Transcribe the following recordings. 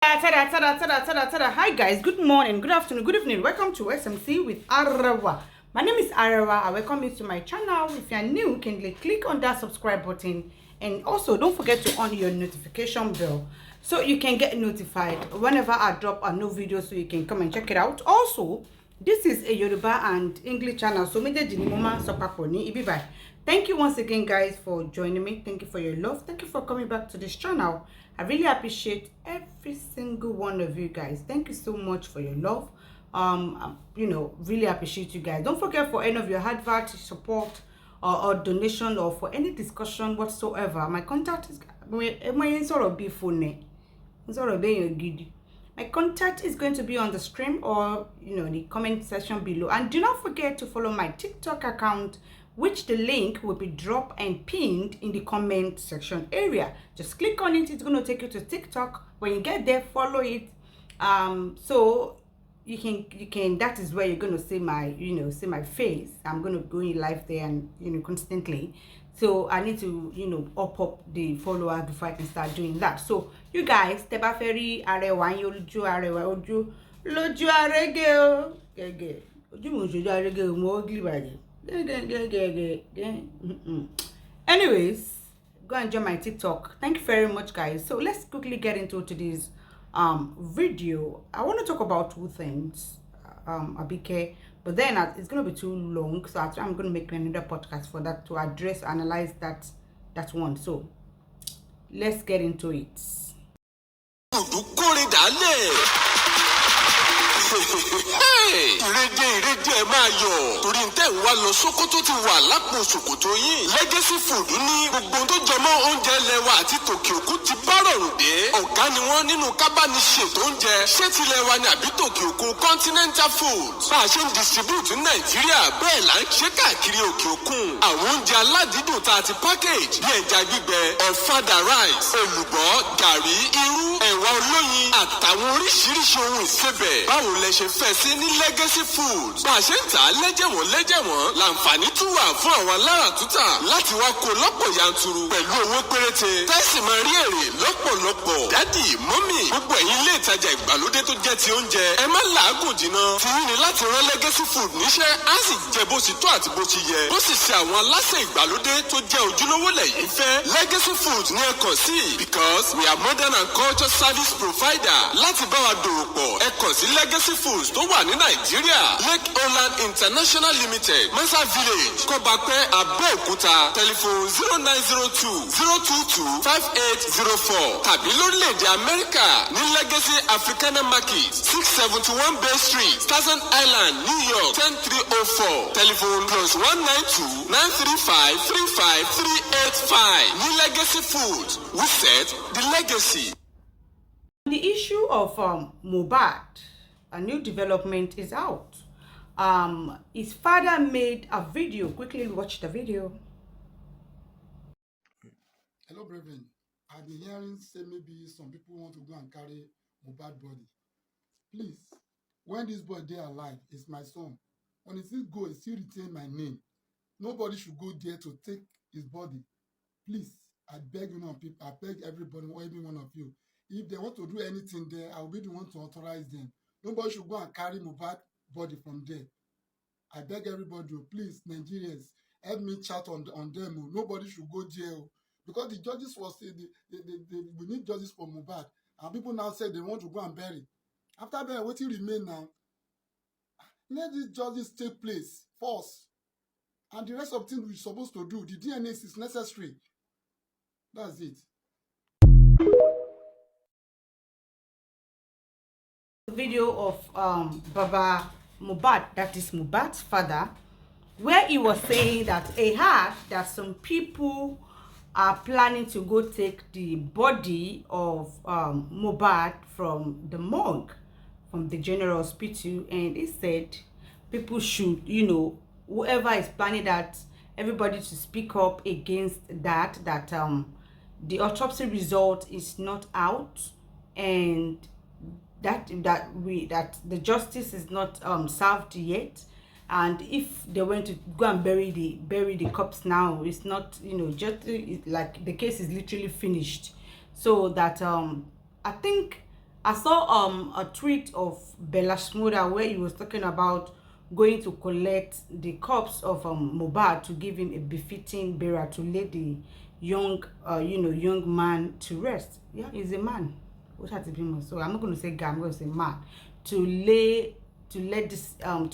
Hi guys, good morning, good afternoon, good evening. Welcome to SMC with Arawa. My name is Arawa. I welcome you to my channel. If you are new, you can click on that subscribe button, and also don't forget to on your notification bell so you can get notified whenever I drop a new video, so you can come and check it out. Also, this is a Yoruba and English channel, so thank you once again, guys, for joining me. Thank you for your love. Thank you for coming back to this channel. I really appreciate every single one of you guys. Thank you so much for your love. Really appreciate you guys. Don't forget, for any of your advert support or donation, or for any discussion whatsoever, my contact is my contact is going to be on the stream, or the comment section below. And do not forget to follow my TikTok account, which the link will be dropped and pinned in the comment section area. Just click on it. It's going to take you to TikTok. When you get there, follow it. So you can that is where you're going to see my see my face. I'm going to go in live there, and constantly. So I need to up the followers before I can start doing that. So you guys, teba feri arewa yoluju arewa oju loju arege o gege oju mo joju arege o mo ugly baje. Anyways, go and join my TikTok. Thank you very much, guys. So let's quickly get into today's video. I want to talk about two things, Abike, but then it's going to be too long, so I'm going to make another podcast for that, to analyze that one. So let's get into it. ìrèdè ẹ máa yọ̀ torí ń tẹ̀ ń wá lọ Sókótó ti wà lápò ṣòkòtò yín. Legacy Food ní gbogbo tó jọmọ́ oúnjẹ ilẹ̀ wa àti tòkè òkun ti bá rọrùn dé. Ọ̀gá ni wọ́n nínú kábániṣètò oúnjẹ, ṣé tilẹ̀ wa ni àbí tòkè òkun Continental Foods. Bá a ṣe ń distribute ní Nàìjíríà, bẹ́ẹ̀ là ń ṣe káàkiri òkè òkun. Àwọn oúnjẹ aládìídùn tá a ti package bí ẹja gbígbẹ, ọ̀fadà rice, èlùbọ́, gàrí, irú, ẹ̀wà olóyin àtàwọn oríṣiríṣi ohun ìsebẹ̀. Báwo lẹ ṣe fẹ́ sí ní Legacy Foods? Bá a ṣe ń tà á lẹ́jẹ̀wọ̀n láǹfààní tún wà fún àwọn aláràtúntà láti wá kó lọ́pọ̀ yanturu pẹ̀lú owó péréte. Tẹ́sí máa rí èrè lọ́pọ̀lọpọ̀. Dádì, mọ́mì, gbogbo ẹ̀yin ilé ìtajà ìgbàlódé tó jẹ́ ti oúnjẹ, ẹ má làágùn jìnnà. Ti yín ni láti rán Legacy Food níṣẹ́, á sì jẹ bó ti tó àti bó ti yẹ. Bó sì ṣe àwọn aláṣẹ ìgbàlódé tó jẹ́ ojúlówó lẹ́yìn fẹ́. Legacy Food ní ẹ kàn sí, because we are modern and culture service provider. Láti bá wa dòwò pọ̀, ẹ kàn sí Legacy Foods tó wà ní Nàìjíríà, Lake Holland International Limited, Mesa Village, Kọ́bápẹ́, Abẹ́òkúta, telephone 0902-022-5804, tàbí lórílẹ̀‐èdè Amẹ́ríkà ní Legacy Africana Market, 671 Bay Street, Staten Island, New York, 10304, telephone +192-935-35385. Ní Legacy Foods, we set the legacy. The issue of Mohbad, a new development is out. His father made a video. Quickly watch the video. Hello, brethren. I've been hearing say maybe some people want to go and carry Mohbad body. Please, when this boy dey alive, it's my son. When he still go, he still retain my name. Nobody should go there to take his body. Please, I beg you, people. I beg everybody, or every one of you. If they want to do anything there, I will be the one to authorize them. Nobody should go and carry Mohbad body from there. I beg everybody, please, Nigerians, help me chat on them. Nobody should go there, because the judges was saying we need justice for Mohbad, and people now say they want to go and bury. After bury, what will remain now? Let this justice take place first, and the rest of things we're supposed to do. The DNA is necessary. That's it. Video of Baba Mohbad, that is Mohbad's father, where he was saying that he heard that some people are planning to go take the body of Mohbad from the morgue, from the general hospital, and he said people should, whoever is planning that, everybody to speak up against that the autopsy result is not out, and that the justice is not served yet, and if they went to go and bury the corpse now, it's not like the case is literally finished. So that I think I saw a tweet of Bella Shmurda where he was talking about going to collect the corpse of Mohbad to give him a befitting burial, to lay the young young man to rest. Yeah, he's a man. What had to be more? So I'm not going to say guy, I'm going to say man. To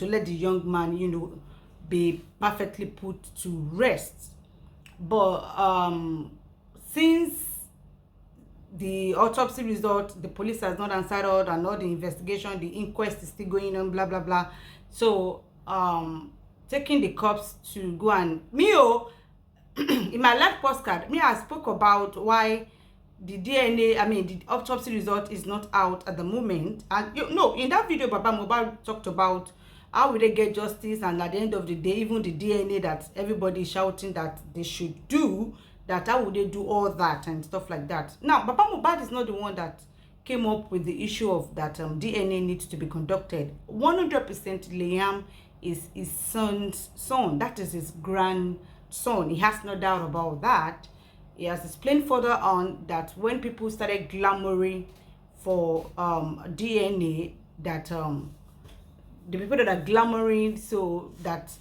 let the young man, be perfectly put to rest. But since the autopsy result, the police has not answered all, and all the investigation, the inquest is still going on, blah blah blah. So taking the corpse to go and in my last postcard, I spoke about why the DNA, the autopsy result is not out at the moment. And in that video, Baba Mohbad talked about how will they get justice, and at the end of the day, even the DNA that everybody is shouting that they should do, that how would they do all that and stuff like that. Now, Baba Mohbad is not the one that came up with the issue of that DNA needs to be conducted. 100% Liam is his son's son. That is his grandson. He has no doubt about that. He has explained further on that when people started clamoring for DNA, that the people that are clamoring so that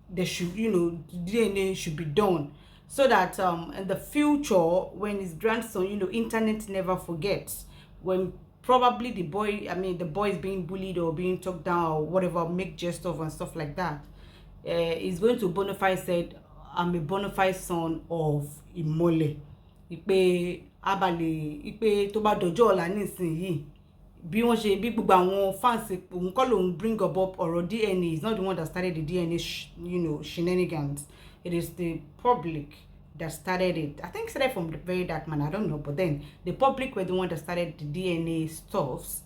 they should, DNA should be done, so that in the future, when his grandson, internet never forgets, when probably the boy is being bullied or being talked down or whatever, make jest of and stuff like that, he's going to bonafide said, I'm a bonafide son of Imole. Ipe abale, ipe tó bá dọjọ́ ọ̀la nísìnyí, bí wọ́n ṣe bí gbogbo àwọn fans òun kọ́ lòun bring up ọ̀rọ̀ DNA. Is not the one that started the DNA shenanigans. It is the public that started it. I think it started from the very dark man, I don't know, but then the public were the one that started the DNA stuffs.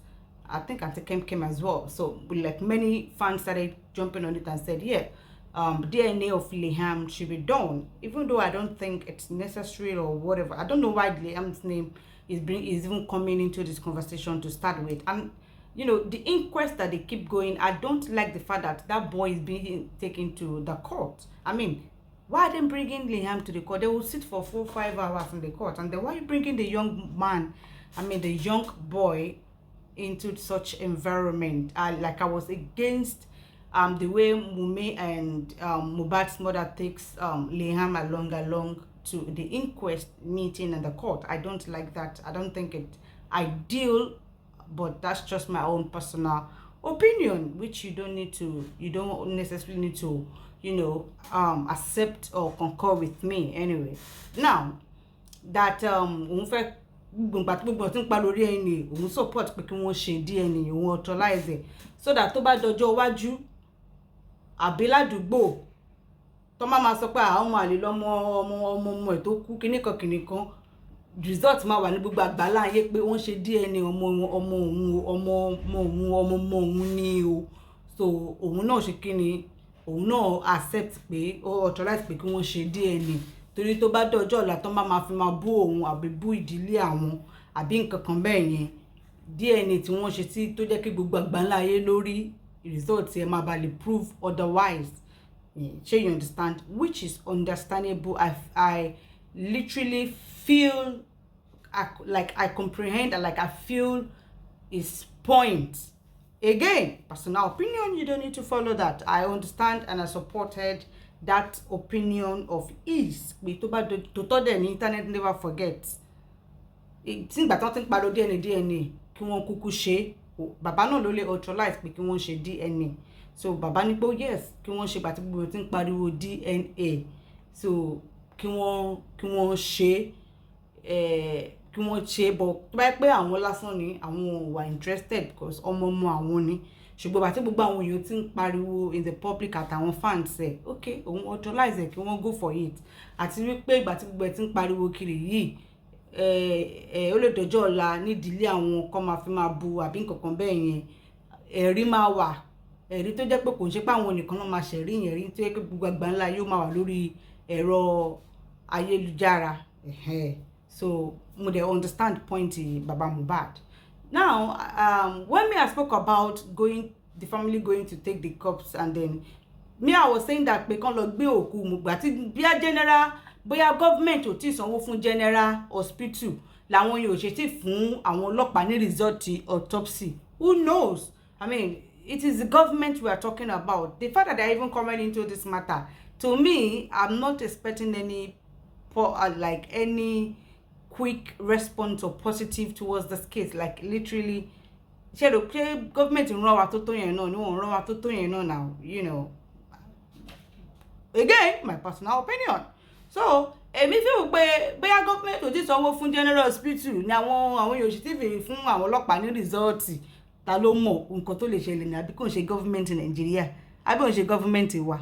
I think Auntie Kem came as well. So like many fans started jumping on it and said, yeah, DNA of Liam should be done, even though I don't think it's necessary or whatever. I don't know why Liam's name is even coming into this conversation to start with. And the inquest that they keep going, I don't like the fact that that boy is being taken to the court. I mean, why are they bringing Liam to the court? They will sit for 4-5 hours in the court, and then why are you bringing the young man, the young boy, into such environment? I was against the way Mume and Mohbad's mother takes Liam along to the inquest meeting and the court. I don't like that. I don't think it's ideal, but that's just my own personal opinion, which you don't necessarily need to accept or concur with me anyway. Now that support pé kí wọ́n ṣe DNA, òun authorize it, so that tó bá dọjọ́ iwájú àbí ládùúgbò tó máa sọ pé àwọn àlè lọ́mọ ẹ̀ tó kú kíníkan result máa wà ní gbogbo àgbálá ayé pé wọ́n ṣe DNA ọmọ òun ni o. So òun náà ṣe kíni, òun náà accept pé ó authorize pé kí wọ́n ṣe DNA, torí tó bá dọjọ́ ọ̀la tó máa fi máa bú òun àbí bú ìdílé àwọn àbí nǹkan kan bẹ́ẹ̀ yẹn, DNA tí wọ́n ṣe sí tó jẹ́ kí gbogbo àgbálá ayé lórí result ẹ̀ máa bá lè prove otherwise. So you understand, which is understandable. I literally feel I comprehend, and like I feel his point. Again, personal opinion, you don't need to follow that. I understand and I supported that opinion of his. To the internet never forgets. It's in that nothing about DNA. Kí wọ́n kúkú ṣe. Bàbá náà ló lè authorize pé kí wọ́n ṣe DNA. So bàbá ní pé yes, kí wọ́n ṣe gbàtí gbogbo tí ń pariwo DNA. So kí wọ́n ṣe but tó bá pé àwọn lásán ni àwọn wà interested because ọmọ àwọn ni. Ṣùgbọ́n gbàtí gbogbo àwọn èèyàn tí ń pariwo in the public àtàwọn fans ẹ̀, okay, òun authorize ẹ̀ kí wọ́n go for it. Àti wípé gbàtí gbogbo tí ń pariwo kiri yìí, ó lè dọjọ́ ọ̀la nídìílé àwọn kan máa fi máa bu àbí nǹkan kan bẹ́ẹ̀ yẹn, ẹ̀rí máa wà, ẹ̀rí tó jẹ́ pé kò ń ṣe pé àwọn nìkan náà máa ṣẹ̀rí yẹn, rí tó jẹ́ pé gbogbo àgbáńlá yóò máa wà lórí ẹ̀rọ ayélujára. So mo dey understand point Baba Mohbad. Now when I spoke about the family going to take the corpse, and then I was saying that pé kán lọ gbé òkú Mohbad tí bí general bóyá government ò tí sanwó fún general hospital làwọn yóò ṣe tí fún àwọn ọlọ́pàá ní result autopsy. Who knows? I mean, it is the government we are talking about. The fact that they are even coming into this matter, to me, I'm not expecting any like any quick response or positive towards this case. Like literally, government in rán wa tó tó yẹn náà, ni wọ́n rán wa tó tó yẹn náà now, you know. Again, my personal opinion. So èmi feel pé bóyá government ò ti sanwó fún general hospital ní àwọn yóò ṣe TV fún àwọn ọlọ́pàá ní result, ta ló mọ̀ nǹkan tó lè ṣẹlẹ̀ ní àbí kò ń ṣe government Nàìjíríà àbí ò ń ṣe government wa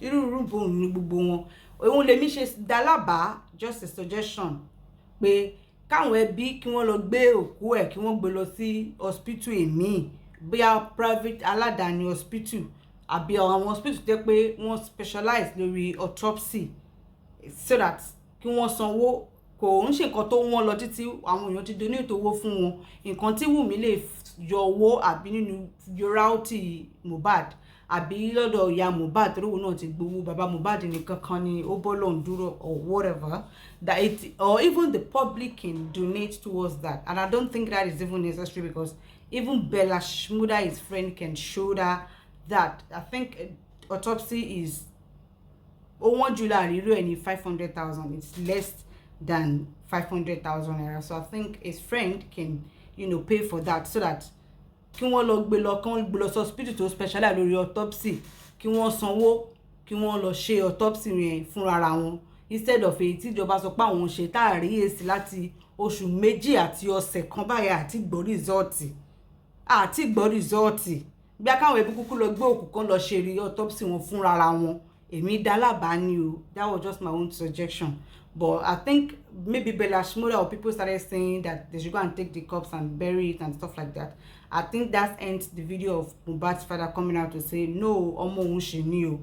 irú bò ní gbogbo wọn. Òun lèmi ṣe dálábàá, just a suggestion, pé káwọn ẹbí kí wọ́n lọ gbé òkú ẹ̀ kí wọ́n gbé lọ sí hospital èmi, bóyá private aládàáni hospital àbí àwọn hospital tẹ́ pé wọ́n specialize lórí autopsy, so that kí wọ́n sanwó. Kò ń ṣe nǹkan tó wọ́n lọ títí àwọn èèyàn ti donate owó fún wọn. Nǹkan tí Wùmí lè yọ owó àbí nínú royalty Mohbad àbí lọ́dọ̀ ìyá Mohbad torí òun náà ti gbowó, bàbá Mohbad nìkan kan ni ó bọ́ lọ́n dúró or whatever, that it, or even the public can donate towards that. And I don't think that is even necessary, because even Bella Shmurda, his friend, can shoulder that. I think autopsy is any 500,000. It's less than 500,000 naira. So I think his friend can, you know, pay for that, so that kí wọ́n lọ gbé lọ hospital tó specialize lórí autopsy, kí wọ́n sanwó, kí wọ́n lọ ṣe autopsy yẹn fúnra ra wọn, instead of èyí tí ìjọba sọ pé àwọn ṣe táàrí èsì láti oṣù méjì àti ọ̀sẹ̀ kan báyìí àti gbọ́ result bí akáwọn ẹbí kúkú lọ gbé òkú kan lọ ṣe rí autopsy wọn fúnra ra wọn. Èmi dálábàá ni o, that was just my own suggestion. But I think maybe Bella Shmurda or people started saying that they should go and take the corpse and bury it and stuff like that. I think that ends the video of Mohbad's father coming out to say no, Omo Unshi knew.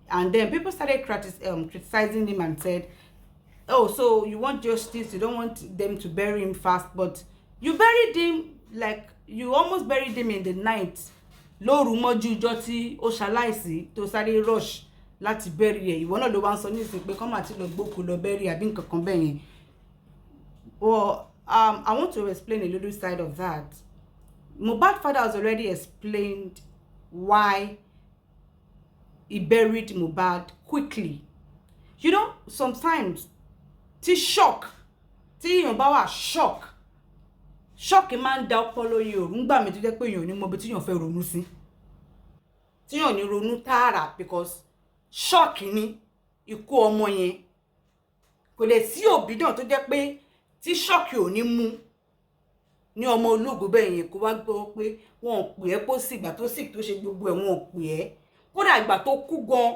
And then people started criticizing him and said, oh, so you want justice, you don't want them to bury him fast, but you buried him, like you almost buried him in the night. Lóru mọ́jú ọjọ́ tí ó ṣaláìsí tó sáré rush láti bury ẹ̀. Ìwọ náà ló wá ń sọ nísìnyí pé kọ́mà tí lọ gbókù lọ bury àbí nǹkan kan bẹ́ẹ̀ yẹn. Well, I want to explain a little side of that. Mohbad father has already explained why he buried Mohbad quickly. You know, sometimes shock máa ń da ọpọlọ yìí òrùn gbà mí tó jẹ́ pé èèyàn ní mọ bí tíyàn fẹ́ ronú sí, tíyàn ní ronú tààrà, because shock ni ikú ọmọ yẹn. Kò dẹ̀ sí òbí náà tó jẹ́ pé tí shock ò ní mú ní ọmọ ológo bẹ́ẹ̀ yẹn kó wá gbọ́ pé wọ́n ò pè ẹ́ pó sì ìgbà tó sì tó ṣe gbogbo ẹ̀ wọ́n ò pè ẹ́. Kódà ìgbà tó kú gan,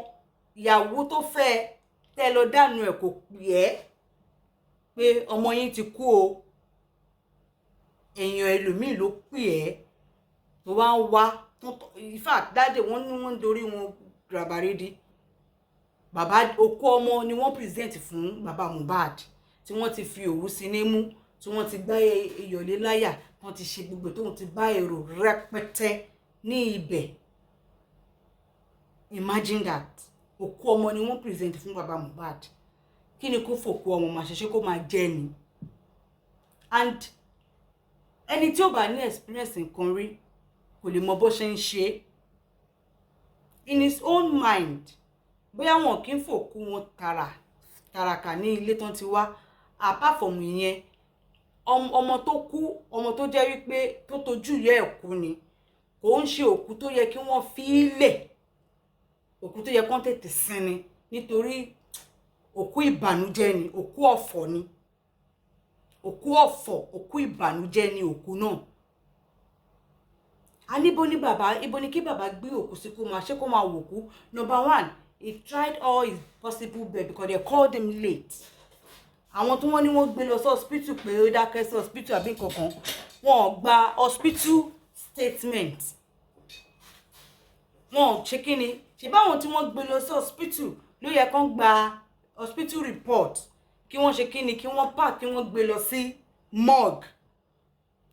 ìyàwó tó fẹ́ tẹ́ lọ dànù ẹ̀ kò pè ẹ́ pé ọmọ yín ti kú o. Èèyàn ẹlòmíì ló pè ẹ́ tó wá ń wá. In fact, dáde wọ́n ní wọ́n dorí wọn grabaridi. Bàbá okú ọmọ ni wọ́n present fún bàbá Mohbad tí wọ́n ti fi òwú sí nímú, tí wọ́n ti gbá ìyọ̀lé láyà, wọ́n ti ṣe gbogbo tó ti bá èrò rẹpẹtẹ ní ibẹ̀. Imagine that. Òkú ọmọ ni wọ́n present fún bàbá Mohbad. Kí ni kó fòkú ọmọ máa ṣe kó máa jẹ ni? And ẹni tí ó bá ní experience nǹkan rí kò lè mọ bó ṣe ń ṣe. In his own mind, bóyá wọn kì í fòkú wọn tàràkà ní ilé tán ti wá. Apart from ìyẹn, ọmọ tó kú, ọmọ tó jẹ́ wípé tó tojú yẹ ẹ̀kú ni, kò ń ṣe òkú tó yẹ kí wọ́n fi ilẹ̀, òkú tó yẹ kán tètè sin ni, nítorí òkú ìbànújẹ́ ni, òkú ọ̀fọ̀ ni, òkú ìbànújẹ́ ni òkú náà. A níbo ni bàbá, ibo ni kí bàbá gbé òkú sí kó máa ṣe kó máa wòkú. Number one, he tried all his possible best because they called him late. Àwọn tí wọ́n ní wọ́n gbé lọ sí hospital pé ó dákẹ́ sí hospital àbí kankan, wọ́n gba hospital statement. Wọ́n ṣe kí ni? Ṣé báwọn tí wọ́n gbé lọ sí hospital ló yẹ kán gba hospital report, kí wọ́n ṣe kí ni, kí wọ́n pack, kí wọ́n gbé lọ sí morgue.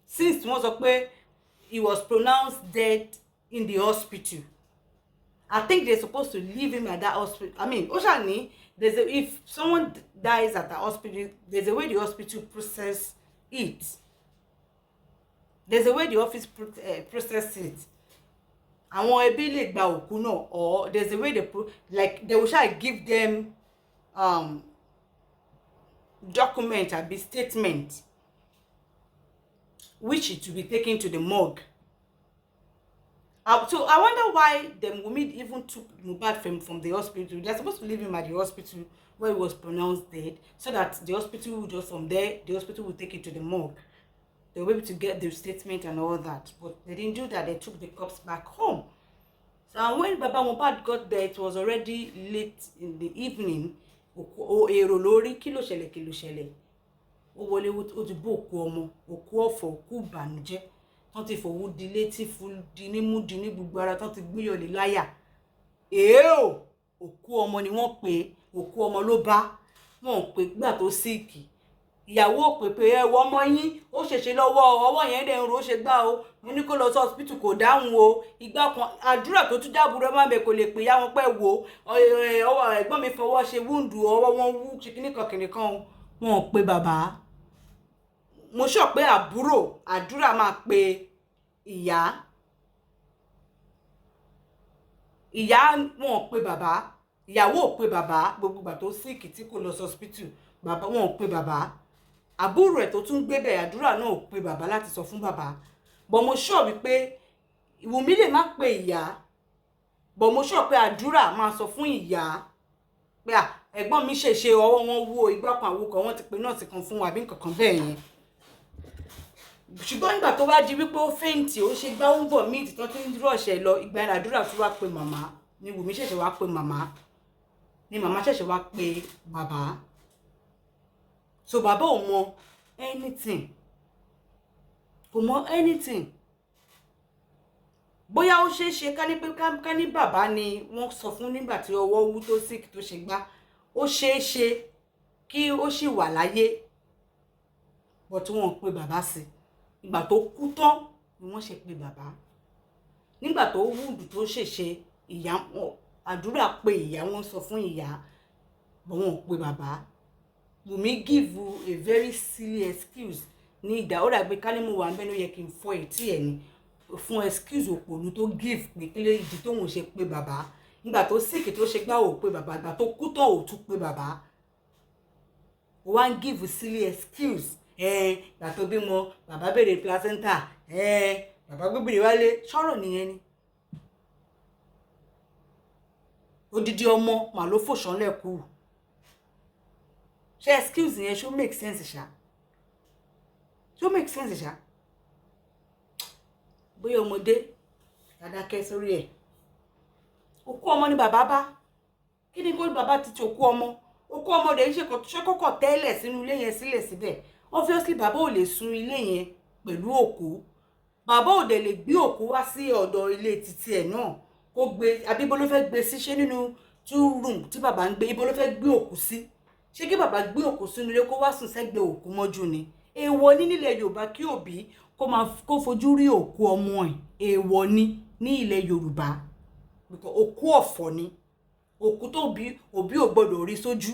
Since wọ́n sọ pé he was pronounced dead in the hospital, I think they're supposed to leave him at that hospital. I mean, ó ṣà ní if someone dies at the hospital, there's a way the hospital process it. There's a way the office process it. Àwọn ẹbí lè gba òkú náà, or there's a way they will try to give them document or statement which it will be taken to the morgue. So I wonder why the Wunmi even took Mohbad from the hospital. They're supposed to leave him at the hospital where he was pronounced dead, so that the hospital will just from there, the hospital will take it to the morgue. They were able to get the statement and all that, but they didn't do that. They took the corpse back home. So when Baba Mohbad got there, it was already late in the evening. Èrò lórí kí ló ṣẹlẹ̀. Ó wọlé ó ti bó òkú ọmọ, òkú ọ̀fọ̀, òkú ìbànújẹ́. Tán ti fòwú di létí fún di nímú di ní gbogbo ara, tán ti gbúyọ̀ lé láyà. Èèó, òkú ọmọ ni wọ́n pè, òkú ọmọ ló bá. Wọ́n pè gbà tó síìkì. Ìyàwó pèpè ẹ wọ ọmọ yín, ó ṣèṣe lọ́wọ́ ọwọ́ yẹn dẹ̀ ń ro ṣe gbá o. Mo ní kó lọ sí hospital kò dáhùn o. Ìgbà kan àdúrà tó tún jábùrẹ́ máa bẹ̀ kò lè pè ya wọn pẹ́ wo. Ọwọ́ ẹ̀gbọ́n mi fọwọ́ ṣe wúndù, ọwọ́ wọn wú kìnnìkan o. Wọn pe bàbá. Mo sọ pé àdúrà máa pe ìyá. Ìyá wọn pe bàbá. Ìyàwó pe bàbá gbogbo ìgbà tó sick tí kò lọ sí hospital. Bàbá wọn pe bàbá. Àbúrò ẹ̀ tó tún gbé bẹ̀ àdúrà náà pe bàbá láti sọ fún bàbá. But mo sọ wípé Wunmi lè má pe ìyá. But mo sọ pé àdúrà máa sọ fún ìyá pé ẹ̀gbọ́n mi ṣèṣe ọwọ́ wọn wú o, ìgbà kan àwo kan wọ́n ti pe nọ́ọ̀sì kan fún wa bí nǹkan kan bẹ́ẹ̀ yẹn. Ṣùgbọ́n ìgbà tó wá di wípé ó fẹ́ǹtì, ó ṣe gbá ń bọ̀ míìtì tán tí ń rọ̀ṣẹ̀ lọ, ìgbà yẹn àdúrà tó wá pe màmá. Ni Wunmi ṣẹ̀ṣẹ̀ wá pe màmá. Ni màmá ṣẹ̀ṣẹ̀ wá pe bàbá. So bàbá ò mọ anything. Kò mọ anything. Bóyá ó ṣeéṣe ká ní bàbá ni wọ́n sọ fún nígbà tí ọwọ́ wú tó sick tó ṣe gbá. Ó ṣeéṣe kí ó sì wà láyé. But wọ́n pe bàbá sí. Ìgbà tó kú tán ni wọ́n ṣe pe bàbá. Nígbà tó wúndù tó ṣèṣe, ìyá àdúrà pé ìyá wọn sọ fún ìyá, but wọ́n pe bàbá. Wunmi give you a very silly excuse. Ní ìdá ó dàgbé kálímù wà ńbẹ̀ ló yẹ kí n fọ etí ẹ̀ ni. Fún excuse òpònú tó give pé kí lè ìdí tóun ṣe pé bàbá. Nígbà tó sick tó ṣe gbá ò pé bàbá, ìgbà tó kú tán ò tún pé bàbá. Ó wá ń give silly excuse. Ìgbà tó bímọ, bàbá béèrè placenta. Bàbá gbébìrì wálé. Ṣọ́rọ̀ nìyẹn ni. Odidi ọmọ mà ló fòṣánlẹ̀ kú. Ṣé excuse yẹn ṣó make sense ṣá? Ṣó make sense ṣá? Bóyá ọmọdé dáadáa sórí ẹ̀. Òkú ọmọ ni bàbá bá. Kí ni kó bàbá ti òkú ọmọ? Òkú ọmọ dẹ̀ ń ṣe kọ́kọ́ tẹ́lẹ̀ sínú ilé yẹn sílẹ̀ síbẹ̀. Obviously bàbá ò lè sun ilé yẹn pẹ̀lú òkú. Bàbá ò dẹ̀ lè gbé òkú wá sí ọ̀dọ̀ ilé títí ẹ̀ náà. Kó gbé àbí ibo ló fẹ́ gbé sí, ṣé nínú 2 room tí bàbá ń gbé, ibo ló fẹ́ gbé òkú sí? Ṣé kí bàbá gbé òkú sínú ilé kó wá sùn sẹ́gbẹ̀ẹ́ òkú mọ́jú ni? Èèwọ̀ ní nílẹ̀ Yorùbá kí òbí kó fojú rí òkú ọmọ ẹ̀. Èèwọ̀ ní ilẹ̀ Yorùbá. Because òkú ọ̀fọ̀ ni. Òkú tó òbí ò gbọdọ̀ rí sójú.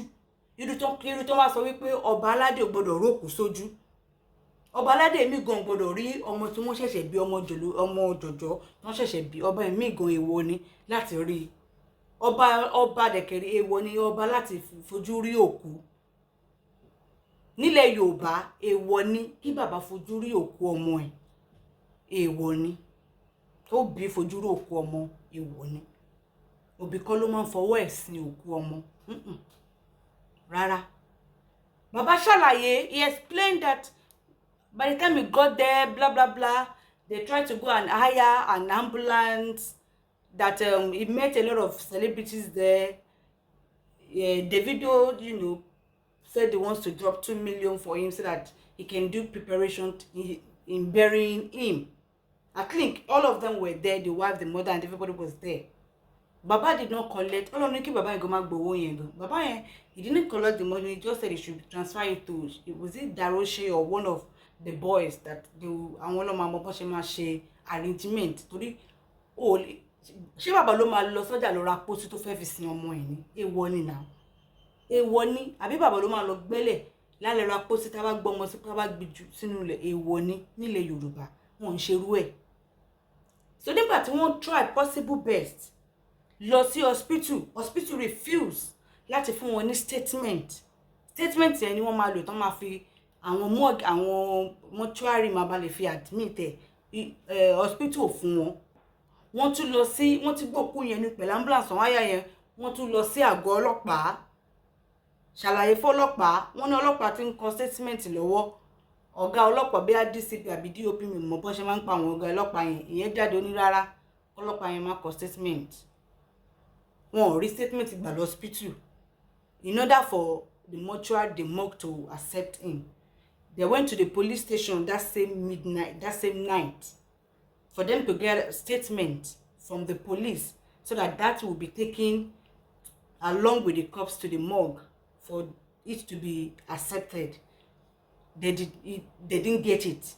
Irú tó wá sọ wípé ọba aládé ò gbọdọ̀ rókú sójú. Ọba aládé mi gan gbọdọ̀ rí ọmọ tí wọ́n ṣẹ̀ṣẹ̀ bí, ọmọ jọ̀jọ̀ wọ́n ṣẹ̀ṣẹ̀ bí, ọba mi gan èèwọ̀ ni láti rí. Ọba dẹ̀kẹ̀rẹ̀ èèwọ̀ ni ọba láti fojú rí òkú. Nílẹ̀ Yorùbá èèwọ̀ ni kí bàbá fojú rí òkú ọmọ ẹ̀. Èèwọ̀ ni. Tó bí fojú rí òkú ọmọ, èèwọ̀ ni. Òbí kọ́ ló máa ń fọwọ́ ẹ̀ sin òkú ọmọ. Rárá. Bàbá ṣàlàyé, he explained that by the time he got there, blah blah blah, they tried to go and hire an ambulance, that he met a lot of celebrities there. Davido, said he wants to drop 2 million for him so that he can do preparation in burying him. I think all of them were there, the wife, the mother, and everybody was there. Baba did not collect. All of them Baba go back Baba, he didn't collect the money. He just said he should transfer it to, was it Daroshe or one of the boys that they and one of my mama ṣe arrangement. Torí ṣé bàbá ló máa lọ sọ́jà lọ ra pósí tó fẹ́ fi sin ọmọ ẹ̀ ni? Èèwọ̀ ni now. èèwọ̀ ni àbí bàbá ló máa lọ gbẹ́lẹ̀ lálẹ́ ra pósí tá bá gbọ́mọ sí tá bá gbé jù sínú ilẹ̀ èèwọ̀ ni nílẹ̀ Yorùbá wọn ń ṣerú ẹ̀. So nígbà tí wọ́n try possible best lọ sí hospital refuse láti fún wọn ní statement yẹn ni wọ́n máa lò tán máa fi àwọn morgue àwọn mortuary máa bá lè fi admit hospital fún wọn. Wọ́n tún lọ sí wọ́n ti gbókú yẹn ní pẹ̀lú ambulance wọn àyà yẹn wọ́n tún lọ sí àgọ́ ọlọ́pàá ṣàlàyé fọ́lọ́pàá wọ́n ní ọlọ́pàá ti ń kọ statement lọ́wọ́ ọ̀gá ọlọ́pàá bí DCP àbí DOP mi mọ̀ bọ́n ṣe máa ń pa àwọn ọ̀gá ọlọ́pàá yẹn ìyẹn jáde oní rárá ọlọ́pàá yẹn máa kọ statement wọn ò rí statement gbà lọ hospital in order for the mortuary the morgue to accept him. They went to the police station that same night for them to get a statement from the police so that will be taken along with the corpse to the morgue for it to be accepted. They didn't get it.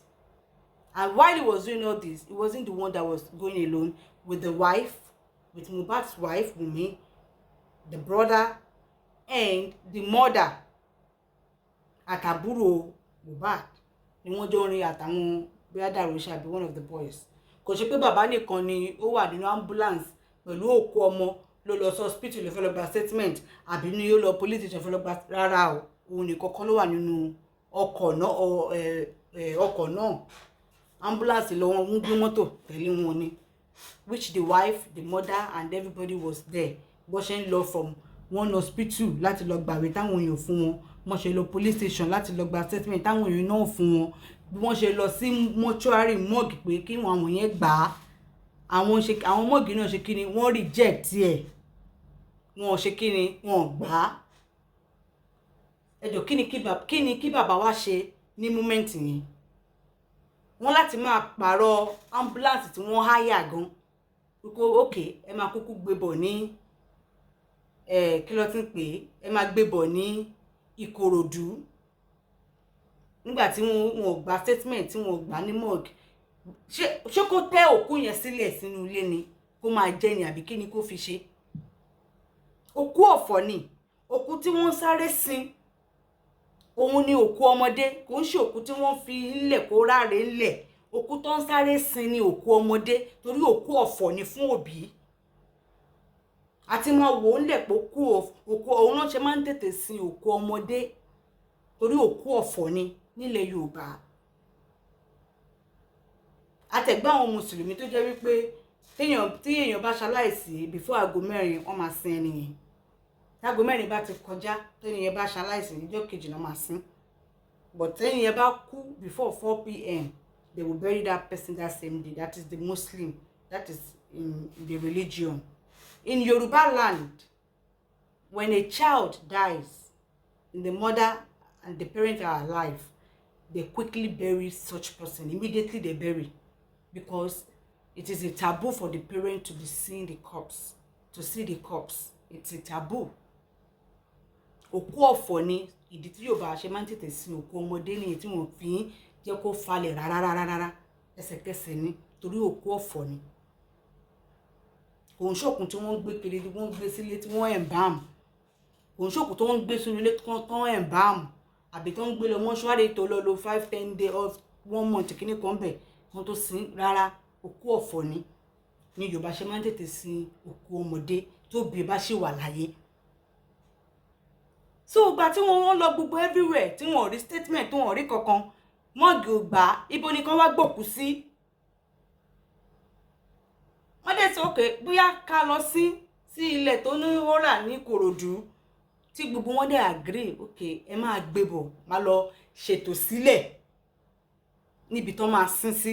And while he was doing all this, he wasn't the one that was going alone with the wife, with Mohbad's wife, Wunmi, the brother, and the mother àtàbúrò Mohbad ni wọ́n jọ rìn àtàwọn bóyá Dàrúṣà be one of the boys. Kò ṣe pé bàbá nìkan ni ó wà nínú ambulance pẹ̀lú òkú ọmọ ló lọ sí hospital ló fẹ́ lọ gba statement àbí ní yóò lọ police station fẹ́ lọ gba rárá o òun nìkan kọ́ ló wà nínú ọkọ̀ náà ambulance lọ wọn ń gbé mọ́tò tẹ̀lé wọn ni which the wife the mother and everybody was there bó ṣe ń lọ from one hospital láti lọ gbàwé táwọn èèyàn fún wọn wọ́n ṣe lọ police station láti lọ gba statement táwọn èèyàn náà fún wọn bí wọ́n ṣe lọ sí mortuary morgue pé kí wọn àwọn yẹn gbà á àwọn morgue náà ṣe kíni wọ́n reject ẹ̀ wọ́n ṣe kíni wọ́n gbà á ẹjọ́ kíni kí bàbá wa ṣe ní moment yẹn wọ́n láti máa pààrọ̀ ambulance tí wọ́n háyà gan kókó okay ẹ máa kúkú gbé bọ̀ ní kí ló ti ń pè ẹ máa gbé bọ̀ ní Ìkòròdú nígbà tí wọ́n gba statement tí wọ́n gbà ní morgue ṣé kó tẹ́ òkú yẹn sílẹ̀ sínú ilé ni kó máa jẹ ni àbí kí ni kó fi ṣe òkú ọ̀fọ̀ ni òkú tí wọ́n sáré sin òun ni òkú ọmọdé kò ń ṣe òkú tí wọ́n fi ńlẹ̀ kó ráre ńlẹ̀ òkú tó ń sáré sin ni òkú ọmọdé torí òkú ọ̀fọ̀ ni fún òbí àti máa wò ó ńlẹ̀ pé òkú òun náà ṣe máa ń tètè sin òkú ọmọdé torí òkú ọ̀fọ̀ ni nílẹ̀ Yorùbá àtẹ̀gbẹ́ àwọn mùsùlùmí tó jẹ́ wípé tí èèyàn bá ṣaláìsí before aago 4 wọ́n máa sin ẹni yẹn aago 4 bá ti kọjá tẹ́ni yẹn bá ṣaláìsí níjọ́ kejì náà máa sin but tẹ́ni yẹn bá kú before 4 p.m. they will bury that person that same day. That is the Muslim, that is in the religion. In Yoruba land, when a child dies and the mother and the parents are alive, they quickly bury such person. Immediately they bury, because it is a taboo for the parent to be seeing the corpse, to see the corpse. It's a taboo. Òkú ọ̀fọ̀ ni ìdí tí Yorùbá ṣe máa ń tètè sin òkú ọmọdé ní tí wọ́n fi jẹ́ kó falẹ̀ rárá ẹsẹ̀kẹsẹ̀ ni torí òkú ọ̀fọ̀ ni. Kò ń ṣòkun tí wọ́n gbé kiri tí wọ́n gbé sílé tí wọ́n embalm. Kò ń ṣòkun tí wọ́n gbé sínú ilé tí wọ́n embalm àbí tí wọ́n gbé lọ mọ́ṣúárì tó lọ 5-10 days or 1 month kíní kan bẹ̀ wọ́n tó sin rárá òkú ọ̀fọ̀ ni. Ní Yorùbá ṣe máa ń tètè sin òkú ọmọdé tó bí bá ṣì wà láyé. So ìgbà tí wọ́n lọ gbogbo everywhere tí wọ́n rí statement tí wọ́n rí kankan mọ́ọ̀gì ò gbà ibo ni kan wá gbòkú sí. Wọ́n dẹ̀ sọ okay bóyá ká lọ sí ilẹ̀ tó ní wọ́rà ní Ìkòròdú tí gbogbo wọn dẹ̀ agree okay ẹ máa gbé bọ̀ máa lọ ṣètò sílẹ̀ níbi tó máa sin sí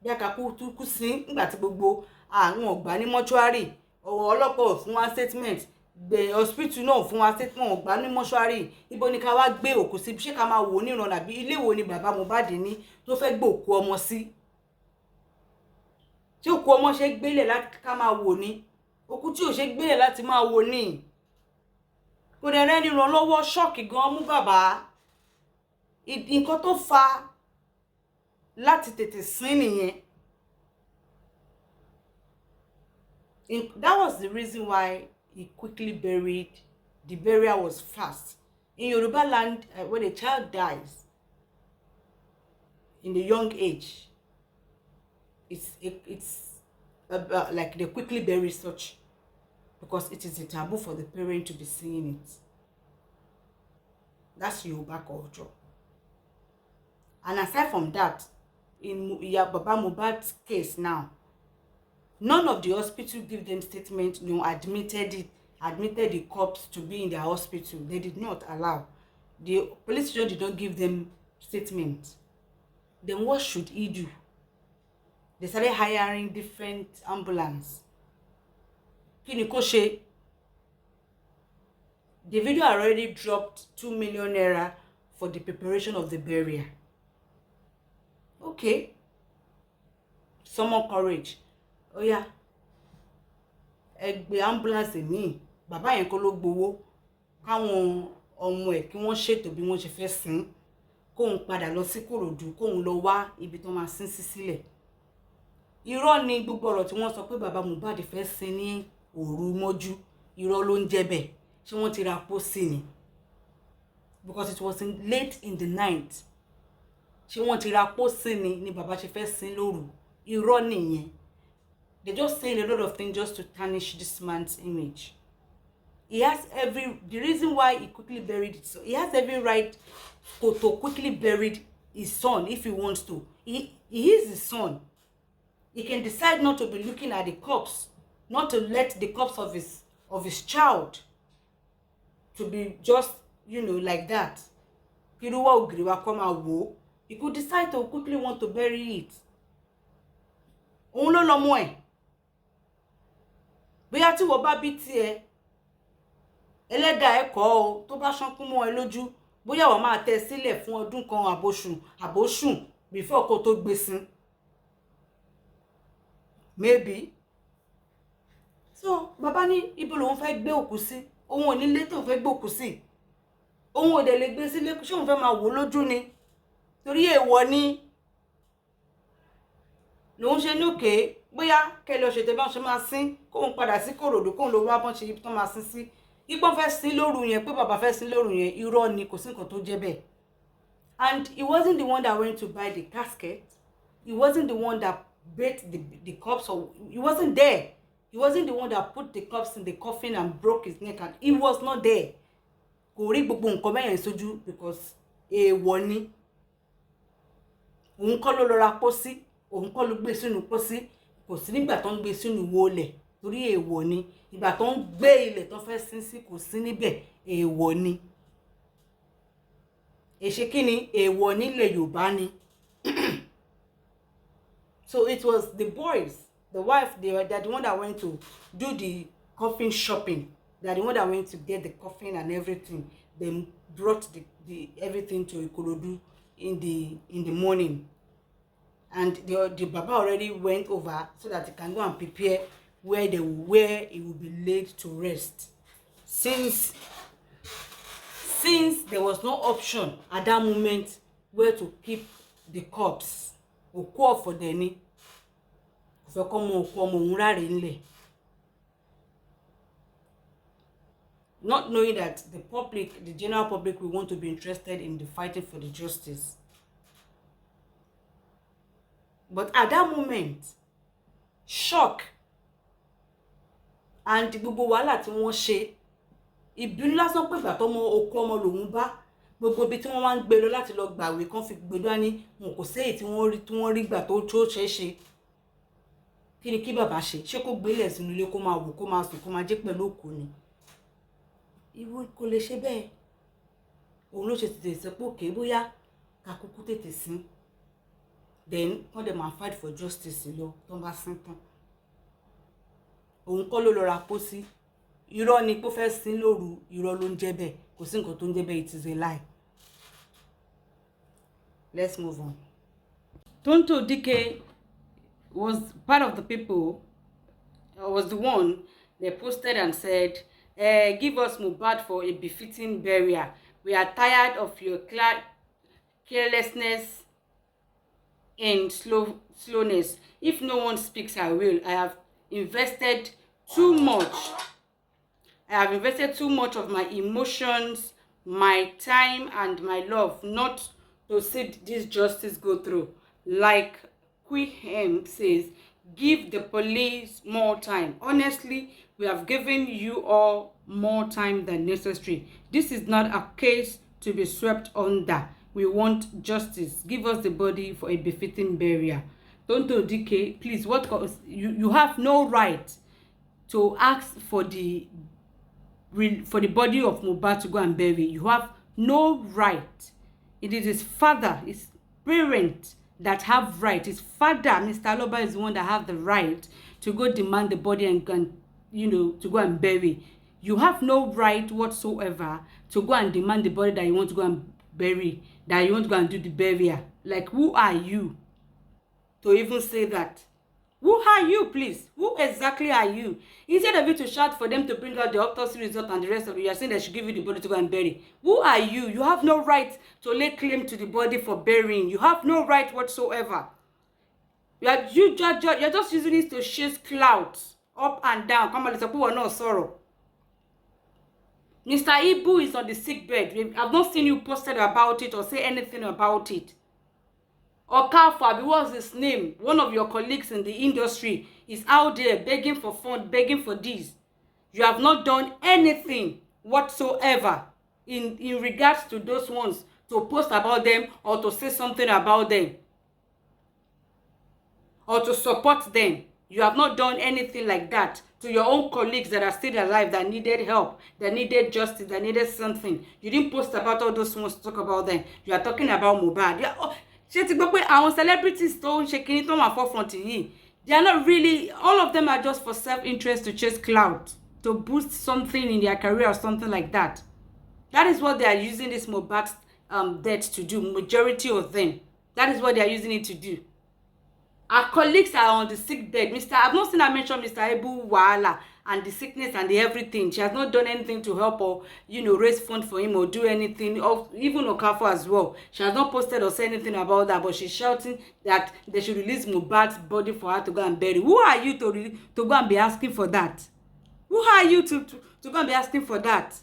bí àkàkú kú sí nígbà tí gbogbo àwọn ọ̀gbà ní mọ́ṣúárì ọlọ́pàá fún wa statement gbé hospital náà fún wa statement ọ̀gbà ní mọ́ṣúárì ibo ni ká wá gbé òkú sí ṣé ká máa wò níran àbí ilé wo ni bàbá Mohbad ní tó fẹ́ gbé òkú ọmọ sí tí òkú ọmọ ṣe gbélé láti ká máa wò ní òkú tí ò ṣe gbélé láti máa wò ní kò dẹ̀ rẹ́ni ràn lọ́wọ́ ṣọ́ọ̀kì gan mú bàbá nǹkan tó fa láti tètè sin nìyẹn. That was the reason why he quickly buried the burial was fast. In Yoruba land, when a child dies in a young age, it's like they quickly bury such, because it is a taboo for the parent to be seeing it. That's Yoruba culture. And aside from that, in Baba Mohbad's case now, none of the hospital give them statement, admitted the corpse to be in their hospital. They did not allow. The police station did not give them statement. Then what should he do? They started hiring different ambulance. Kini ko ṣe? The video already dropped 2 million naira for the preparation of the burial. Okay. Summon courage. Oh yeah. Egbe ambulance mi. Bàbá yẹn kọ́ ló gbowó. Káwọn ọmọ ẹ̀ kí wọ́n ṣètò bí wọ́n ṣe fẹ́ sin. Kóhun padà lọ sí Kòròdú, kóhun lọ wá ibi tó máa sin sí sílẹ̀. Irọ́ ni gbogbo ọ̀rọ̀ tí wọ́n sọ pé bàbá Mohbad fẹ́ sin ní òru mọ́jú. Irọ́ ló ń jẹ́ bẹ́ẹ̀. Ṣé wọ́n ti ra pósí ni? Because it was late in the night. Ṣé wọ́n ti ra pósí ni bàbá ṣe fẹ́ sin lóru? Irọ́ nìyẹn. They just saying a lot of things just to tarnish this man's image. He has the reason why he quickly buried it. So he has every right to quickly bury his son if he wants to. He is his son. He can decide not to be looking at the corpse, not to let the corpse of his child to be just, like that. He could decide to quickly want to bury it. Òun ló lọ́mọ ẹ̀. Bóyá tí wọ́n bá bí tiẹ̀, ẹlẹ́dàá ẹ̀ kọ́ o, tó bá ṣánkú mọ́ ẹ lójú, bóyá wọ́n máa tẹ́ sílẹ̀ fún ọdún kan àbóṣùn before kó tó gbé sin. Maybe. So bàbá ní ibo lòun fẹ́ gbé òkú sí. Òun ò ní ilé tó fẹ́ gbé òkú sí. Òun ò dẹ̀ lè gbé sílé, ṣé òun fẹ́ máa wò lójú ni? Torí èèwọ̀ ni. Lòun ṣe ní òkè bóyá kẹlẹ́ ọ̀ṣẹ̀tẹ̀ bá ń ṣe máa sín kóun padà sí Kòròdú kóun lọ wá bọ́n ṣe tó máa sín sí. Ipọ́n fẹ́ sín lóru yẹn pé bàbá fẹ́ sín lóru yẹn, irọ́ ni, kò sí nǹkan tó jẹ́ bẹ́ẹ̀. And he wasn't the one that went to buy the casket. He wasn't the one that baked the corpse. He wasn't there. He wasn't the one that put the corpse in the coffin and broke his neck. And he was not there. Kò rí gbogbo nǹkan bẹ́ẹ̀ yẹn sójú because èèwọ̀ ni. Òun kọ́ ló lọ ra pósí. Òun kọ́ ló gbé sínú pósí. Kò sí nígbà tó ń gbé sínú wọlẹ̀ torí èèwọ̀ ni. Ìgbà tó ń gbé ilẹ̀ tó fẹ́ sin sí kò sí níbẹ̀, èèwọ̀ ni. Èṣe kí ni èèwọ̀ nílẹ̀ Yorùbá ni. So it was the boys, the wife, they're the one that went to do the coffin shopping. They're the one that went to get the coffin and everything. They brought the everything to Ikorodu in the morning. And the Baba already went over so that he can go and prepare where it will be laid to rest. Since there was no option at that moment where to keep the corpse, òkú for Denny, not knowing that the general public will want to be interested in the fighting for the justice. But at that moment, shock and gbogbo wàhálà tí wọ́n ṣe, ìbínú lásán pé ìgbà tó mọ okú ọmọ lòun bá gbogbo bí tí wọ́n wá ń gbé lọ láti lọ gbàwé kan fi gbé dání, wọn kò séyìí tí wọ́n rí gbà tó ṣeéṣe. Kí ni kí bàbá ṣe? Ṣé kó gbélé sínú ilé kó máa wò kó máa sùn kó máa jẹ pẹ̀lú òkú ni? Ìwọ kò lè ṣe bẹ́ẹ̀. Òun ló ṣe tètè sọ pé òkè bóyá ká kúkú tètè sin. Then wọ́n dẹ̀ máa fight for justice lọ tó bá sin tán. Òun kọ́ ló lọ ra pósí. Irọ́ ni pé ó fẹ́ sin lóru, irọ́ ló ń jẹ́ bẹ́ẹ̀. Kò sí nǹkan tó ń jẹ́ bẹ́ẹ̀, it is a lie. Let's move on. Tonto Dikeh was part of the people, was the one they posted and said, give us Mohbad for a befitting burial. We are tired of your carelessness and slowness. If no one speaks, I will. I have invested too much I have invested too much of my emotions, my time, and my love not to see this justice go through. Like Queen says, give the police more time. Honestly, we have given you all more time than necessary. This is not a case to be swept under. We want justice. Give us the body for a befitting burial. Tonto Dikeh, please, you have no right to ask for the body of Mohbad to go and bury. You have no right. It is his father, his parent that have right. His father, Mr. Aloba, is the one that have the right to go demand the body and to go and bury. You have no right whatsoever to go and demand the body that you want to go and bury, that you want to go and do the burial. Like, who are you to even say that? Who are you, please? Who exactly are you? Instead of you to shout for them to bring out the autopsy result and the rest of it, you are saying they should give you the body to go and bury. Who are you? You have no right to lay claim to the body for burying. You have no right whatsoever. You're just using it to chase clouds up and down. Come on, let's put no sorrow. Mr. Ibu is on the sick bed. I've not seen you posted about it or say anything about it. Okafor, what's his name? One of your colleagues in the industry is out there begging for funds, begging for this. You have not done anything whatsoever in regards to those ones to post about them or to say something about them or to support them. You have not done anything like that to your own colleagues that are still alive, that needed help, that needed justice, that needed something. You didn't post about all those ones to talk about them. You are talking about Mohbad. Ṣé ti gbọ́ pé àwọn celebrities tó ń ṣe kinní tó wà forefront yìí, they are not really, all of them are just for self-interest, to chase clout, to boost something in their career or something like that. That is what they are using this Mohbad death to do, majority of them. That is what they are using it to do. Our colleagues are on the sick bed. I've not seen her mention Mr. Ebu Wahala and the sickness and the everything. She has not done anything to help or, raise funds for him or do anything. Or even Okafor as well. She has not posted or said anything about that, but she's shouting that they should release Mohbad's body for her to go and bury. Who are you to go and be asking for that? Who are you to go and be asking for that?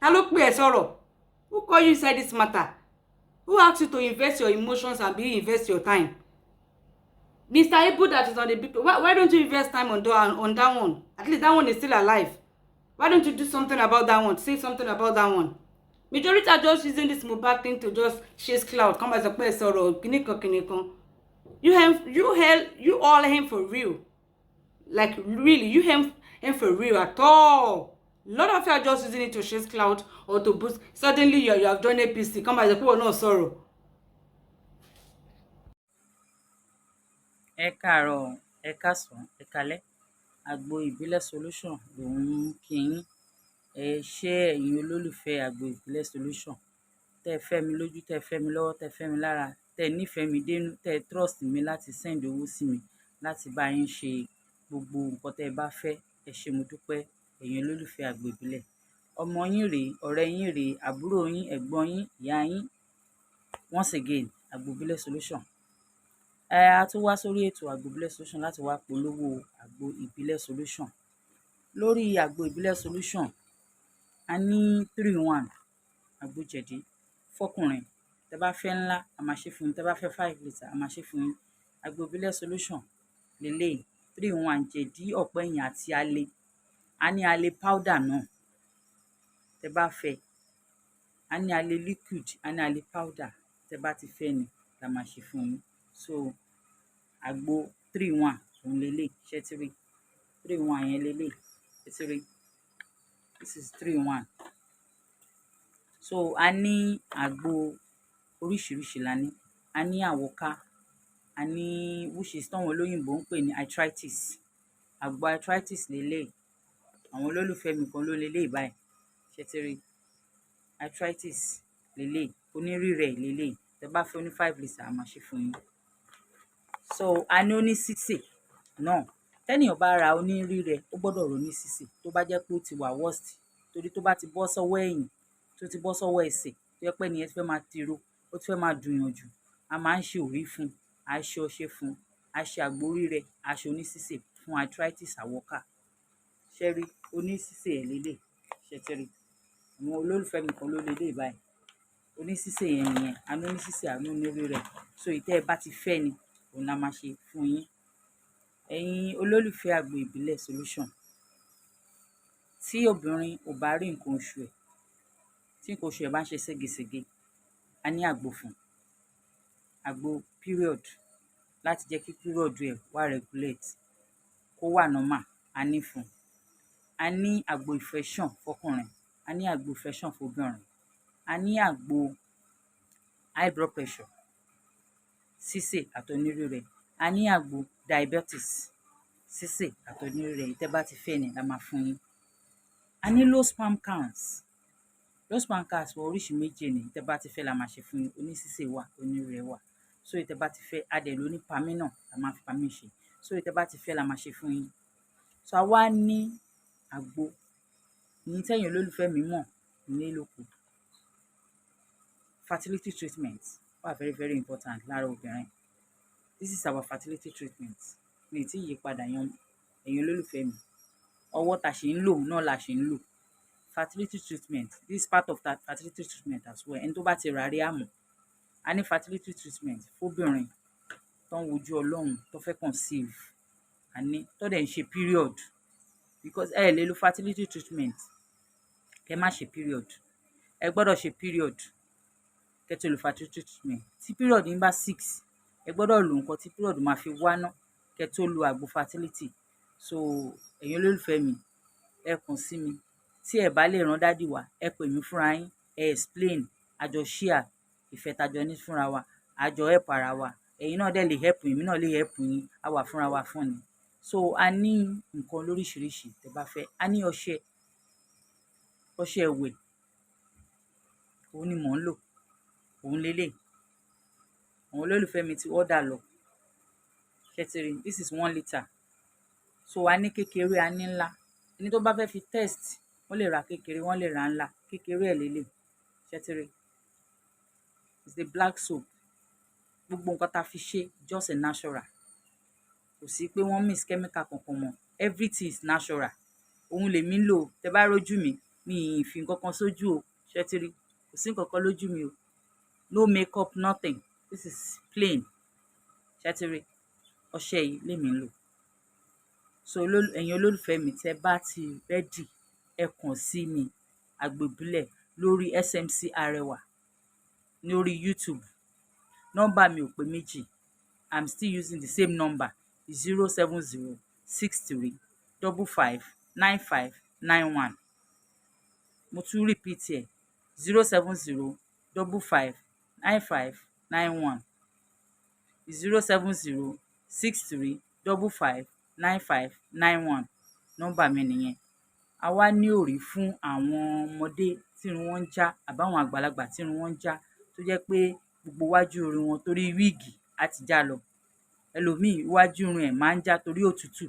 Hello, Soro. Who called you inside this matter? Who asked you to invest your emotions and invest your time? Mr. Ibu that is on the big, why don't you invest time on that one? At least that one is still alive. Why don't you do something about that one? Say something about that one. Majority are just using this Mohbad thing to just chase cloud. Come as a place or kinikon. You all him for real. Like really, you him for real at all. A lot of you are just using it to chase cloud or to boost. Suddenly you have done APC. Come as a people no sorrow. Ẹ káàárọ̀, ẹ káàsán, ẹ káalẹ́. Àgbo ìbílẹ̀ solution lòun kí yín. Ẹ ṣé ẹ̀yin olólùfẹ́ àgbo ìbílẹ̀ solution. Tẹ́ fẹ́ mi lójú, tẹ́ fẹ́ mi lọ́wọ́, tẹ́ fẹ́ mi lára, tẹ́ nífẹ̀ẹ́ mi dénú, tẹ́ trust mi láti send owó sí mi láti bá yín ṣe gbogbo nǹkan tẹ́ bá fẹ́. Ẹ ṣé mo dúpẹ́ ẹ̀yin olólùfẹ́ àgbo ìbílẹ̀. Ọmọ yín rèé, ọ̀rẹ́ yín rèé, àbúrò yín, ẹ̀gbọ́n yín, ìyá yín. Once again, àgbo ìbílẹ̀ solution. A tún wá sórí ètò àgbo ìbílẹ̀ solution láti wá polówó àgbo ìbílẹ̀ solution. Lórí àgbo ìbílẹ̀ solution, a ní 3-in-1 àgbo jẹ̀dí fọ́kùnrin. Tẹ́ bá fẹ́ ńlá, a máa ṣe fún yín. Tẹ́ bá fẹ́ 5 litre, a máa ṣe fún yín. Àgbo ìbílẹ̀ solution lélẹ́yìí 3-in-1 jẹ̀dí, ọ̀pẹ̀yìn àti alẹ́. A ní alẹ́ powder náà. Tẹ́ bá fẹ́, a ní alẹ́ liquid, a ní alẹ́ powder. Tẹ́ bá ti fẹ́ ni la máa ṣe fún yín. So àgbo 3-in-1 òun lélẹ́yìí, ṣé ti rí 3-in-1 yẹn lélẹ́yìí, ṣé ti rí, this is 3-in-1. So a ní àgbo oríṣiríṣi la ní. A ní àwọ̀ká, a ní which is táwọn olóyìnbó ń pè ní arthritis. Àgbo arthritis lélẹ́yìí. Àwọn olólùfẹ́ mi kan ló lélẹ́yìí báyìí, ṣé ti rí, arthritis lélẹ́yìí, onírírẹ̀ lélẹ́yìí. Tẹ́ bá fẹ́ ní 5 litre, a máa ṣe fún yín. So a ní oní sísè náà. Tẹ́nìyàn bá ra onírírẹ̀, ó gbọ́dọ̀ rò ní sísè tó bá jẹ́ pé ó ti wà worst. Torí tó bá ti bọ́ sọ́wọ́ ẹ̀yìn, tó ti bọ́ sọ́wọ́ ẹsẹ̀, tó jẹ́ pé ẹni yẹn ti fẹ́ máa tiro, ó ti fẹ́ máa dùnyàn jù, a máa ń ṣe òrí fún un, a ṣe ọṣẹ fún un, a ṣe àgbo rírẹ̀, a ṣe oní sísè fún arthritis àwọ̀ká. ṣẹ́rí oníṣíṣe ẹ̀ lélẹ̀ ṣẹ́tẹ́rì àwọn olólùfẹ́ mi kan ló lélẹ̀ báyìí oníṣíṣe yẹn nìyẹn àánú oníṣíṣe àánú onírú rẹ̀ so ìtẹ́ ẹ bá ti fẹ́ ni òun la máa ṣe fún yín ẹ̀yin olólùfẹ́ àgbo ìbílẹ̀ solution tí obìnrin ò bá rí nǹkan oṣù ẹ̀ tí nǹkan oṣù ẹ̀ bá ń ṣe ségesège a ní àgbo fún àgbo period láti jẹ́ kí period ẹ̀ wá regulate kó wà normal a ní fún a ní àgbo infection fọkùnrin a ní àgbo infection fóbìnrin a ní àgbo high blood pressure sísè àtọ̀nírú rẹ̀ a ní àgbo diabetes sísè àtọ̀nírú rẹ̀ ìtẹ́ bá ti fẹ́ ni la máa fún yín a ní low sperm counts wọ oríṣi méjì ni ìtẹ́ bá ti fẹ́ la máa ṣe fún yín oníṣíṣe wà onírú rẹ̀ wà so ìtẹ́ bá ti fẹ́ adẹ̀ ló ní pamí náà la máa fi pamí ṣe so ìtẹ́ bá ti fẹ́ la máa ṣe fún yín so a wá ní àgbo ìyín tẹ́yìn olólùfẹ́ mi mọ̀ nílé lóko fertility treatment wà very very important lára obìnrin this is our fertility treatment mi ì tí yí padà yan ẹ̀yin olólùfẹ́ mi ọwọ́ tá ṣe ń lò náà la ṣe ń lò fertility treatment this is part of that fertility treatment as well ẹni tó bá ti rà rí àmọ́ a ní fertility treatment fóbìnrin tó ń wojú ọlọ́run tó fẹ́ conceive a ní tó dẹ̀ ń ṣe period because ẹ lè lo fertility treatment kẹ́ má ṣe period ẹ gbọ́dọ̀ ṣe period kẹ́ tó lo fertility treatment tí period yín bá 6 ẹ gbọ́dọ̀ lo nǹkan tí period máa fi wá ná kẹ́ tó lo àgbo fertility so ẹ̀yin olólùfẹ́ mi ẹ kàn sí mi tí ẹ bá lè rán dádì wá ẹ pè mí fúnra yín ẹ explain àjọ share ìfẹ́ tajọ ní fúnra wa àjọ help ara wa ẹ̀yin náà dẹ̀ lè help èmi náà lè help yín á wà fúnra wa fún ni so a ní nǹkan lóríṣiríṣi tẹ́ bá fẹ́ a ní ọṣẹ ìwẹ̀ òun ni mò ń lò òun lélẹ̀ àwọn olólùfẹ́ mi ti order lọ ṣẹ́tìrì this is 1 litre so a ní kékeré a ní ńlá ẹni tó bá fẹ́ fi test wọ́n lè ra kékeré wọ́n lè ra ńlá kékeré ẹ̀ lélẹ̀ ṣẹ́tìrì it's the black soap gbogbo nǹkan tá a fi ṣe just a natural kò sí pé wọ́n mix chemical kankan mọ́ everything is natural òun lèmi ń lò tẹ́ bá rójú mi mi ì fi nǹkan kan sójú o ṣẹ́tìrì kò sí nǹkan kan lójú mi o no makeup nothing this is plain ṣẹ́tìrì ọṣẹ yìí lèmi ń lò so ẹ̀yin olólùfẹ́ mi tẹ́ bá ti rẹ́dì ẹ kàn sí mi àgbo ìbílẹ̀ lórí SMC Arẹwà lórí YouTube nọ́mbà mi ò pé méjì I'm still using the same number 07063559591 mo tún repeat ẹ̀ 070559591 07063559591 nọ́mbà mi nìyẹn a wá ní òrí fún àwọn ọmọdé tírun wọn ń já àbáwọn àgbàlagbà tírun wọn ń já tó jẹ́ pé gbogbo iwájú orí wọn torí wíìgì á ti já lọ ẹlòmíì iwájú irun ẹ̀ máa ń já torí òtútù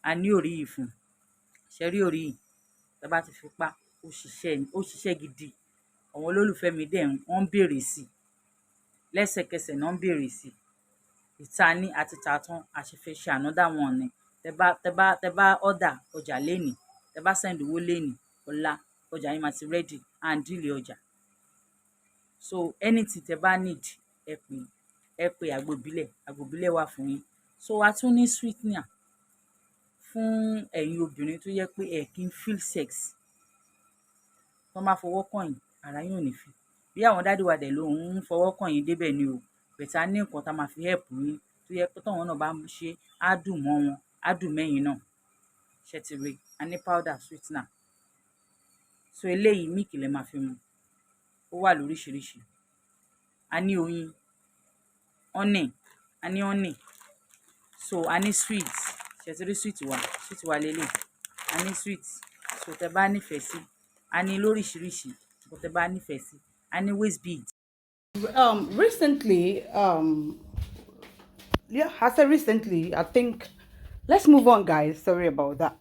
a ní òrí yìí fún ṣe rí òrí yìí tá bá ti fi pa ó ṣiṣẹ́ gidi àwọn olólùfẹ́ mi dẹ̀ wọ́n ń béèrè sí lẹ́sẹ̀kẹsẹ̀ náà ń béèrè sí ìta ní àti tààtàn àṣefẹ́ ṣe ànádà wọn ni tẹ́ bá order ọjà lénìí tẹ́ bá send owó lénìí ọ̀la ọjà yín máa ti ready and dílé ọjà so anything tẹ́ bá need ẹ pè àgbo ìbílẹ̀ wà fún yín so a tún ní sweetener fún ẹ̀yin obìnrin tó yẹ pé ẹ kì í feel sex tó máa fọwọ́ kàn yín ara yín ò ní fi bí àwọn dádì wa dẹ̀ ló ń fọwọ́ kàn yín débẹ̀ ni o bẹ̀tà ní nǹkan tá máa fi help yín tó yẹ pé táwọn náà bá ṣe á dùn mọ́ wọn á dùn mẹ́yìn náà ṣẹ́tìrì a ní powder sweetener so eléyìí míìkì lẹ máa fi mu ó wà lóríṣiríṣi a ní oyin honey so a ní sweet ṣẹ́tìrì sweet wa lélẹ̀ a ní sweet so tẹ bá nífẹ̀ẹ́ sí a ní lóríṣiríṣi so tẹ bá nífẹ̀ẹ́ sí a ní waist beads. Recently, yeah, I said recently, I think, let's move on, guys. Sorry about that.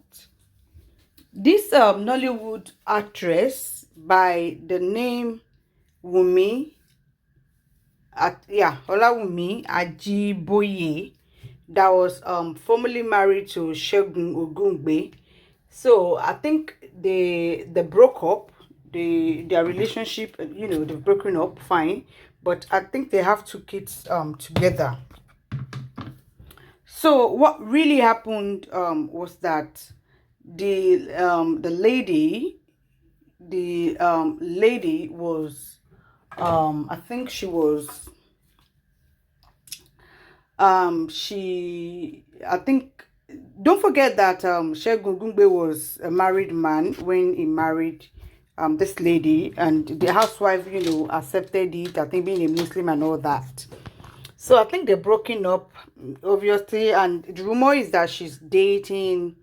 This Nollywood actress by the name Wumi, Olawumi Ajiboye, that was formerly married to Segun Ogungbe, So I think they broke up. Their relationship, they've broken up, fine. But I think they have two kids together. So what really happened was that the lady was, I think she was, I think, don't forget that Segun Gungbe was a married man when he married this lady, and the housewife, accepted it, I think, being a Muslim and all that. So I think they're broken up, obviously, and the rumor is that she's dating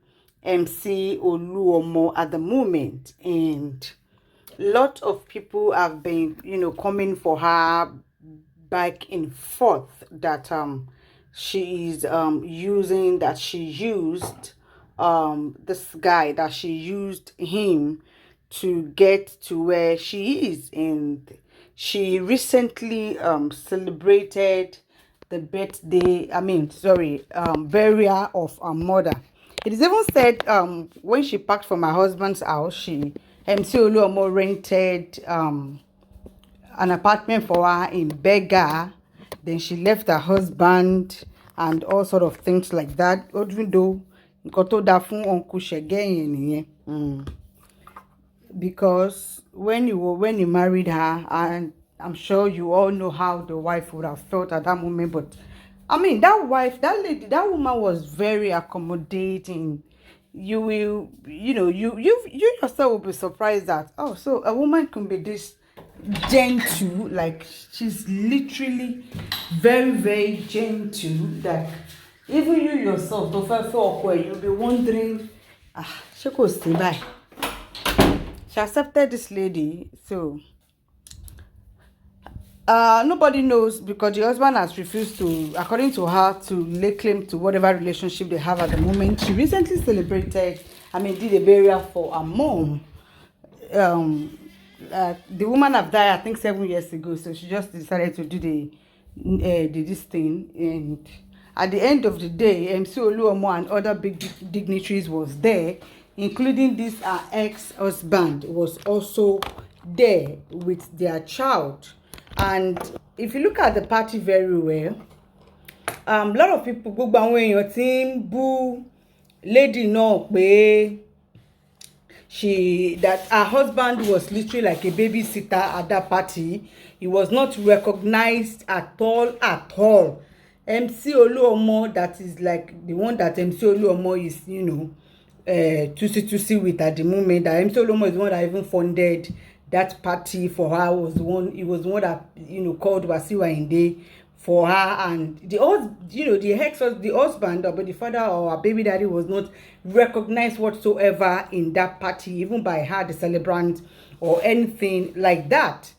MC Oluomo at the moment, and lot of people have been, coming for her back and forth that she is using, that she used this guy, that she used him to get to where she is. And she recently celebrated the birthday, burial of her mother. It is even said when she packed from her husband's house, MC Oluomo rented an apartment for her in Bega. Then she left her husband and all sort of things like that. Even though nǹkan tó dáa fún Uncle Shege yẹn nìyẹn. Because when you married her, and I'm sure you all know how the wife would have felt at that moment, but I mean, that wife, that lady, that woman was very accommodating. You will, you yourself will be surprised that, oh, so a woman can be this gentle. Like, she's literally very, very gentle, that even you yourself, you'll be wondering, she could stay by. She accepted this lady. So nobody knows, because the husband has refused to, according to her, to lay claim to whatever relationship they have at the moment. She recently did a burial for her mom. The woman have died, I think, 7 years ago, so she just decided to do this thing. And at the end of the day, MC Oluomo and other big dignitaries was there, including this ex-husband was also there with their child. And if you look at the party very well, a lot of people, gbogbo àwọn èèyàn tí ń bú lady náà pé that her husband was literally like a babysitter at that party. He was not recognized at all. MC Oluomo, that is like the one that MC Oluomo is, tusi with at the moment. That MC Oluomo is the one that even funded that party for her. He was the one that, called Wasiwa Inde for her. And the husband, but the father or her baby daddy, was not recognized whatsoever in that party, even by her, the celebrant, or anything like that.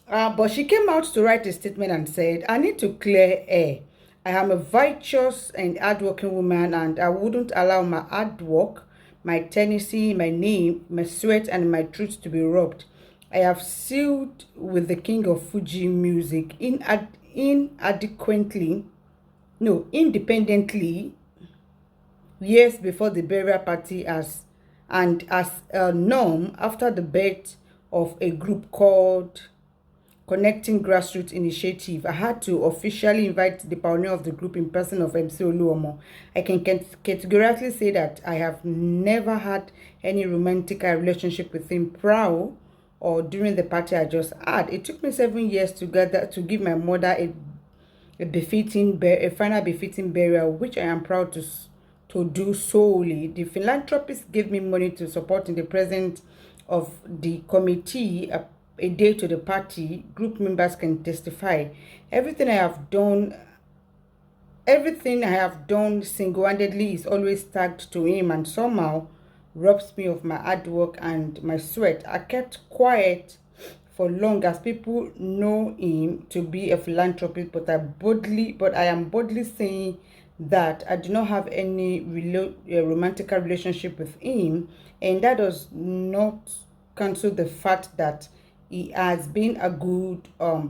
But she came out to write a statement and said, I need to clear air. I am a virtuous and hardworking woman, and I wouldn't allow my hard work, my tenacity, my name, my sweat, and my truth to be robbed. I have sealed with the king of Fuji music independently, years before the burial party, as a norm after the birth of a group called Connecting Grassroots Initiative. I had to officially invite the pioneer of the group in person of MC Oluomo. I can categorically say that I have never had any romantic relationship with him prior or during the party I just had. It took me 7 years to give my mother a final befitting burial, which I am proud to do solely. The philanthropist gave me money to support in the presence of the committee a day to the party. Group members can testify. Everything I have done single-handedly is always tagged to him, and somehow robs me of my hard work and my sweat. I kept quiet for long, as people know him to be a philanthropist, but I am boldly saying that I do not have any romantic relationship with him, and that does not cancel the fact that he has been a good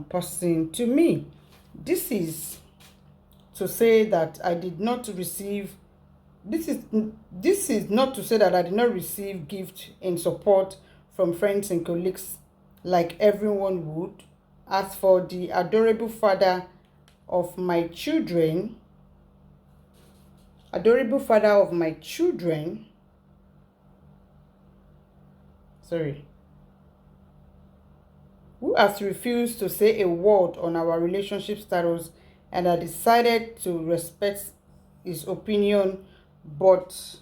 person to me. This is to say that I did not receive this is not to say that I did not receive gift and support from friends and colleagues like everyone would. As for the adorable father of my children, sorry, who has refused to say a word on our relationship status, and I decided to respect his opinion. But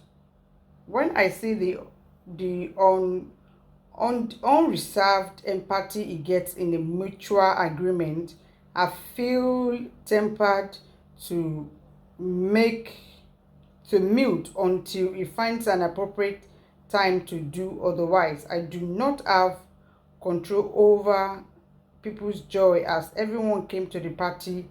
when I see the unreserved empathy he gets in a mutual agreement, I feel tempered to make to mute until he finds an appropriate time to do otherwise. I do not have control over people's joy, as everyone came to the party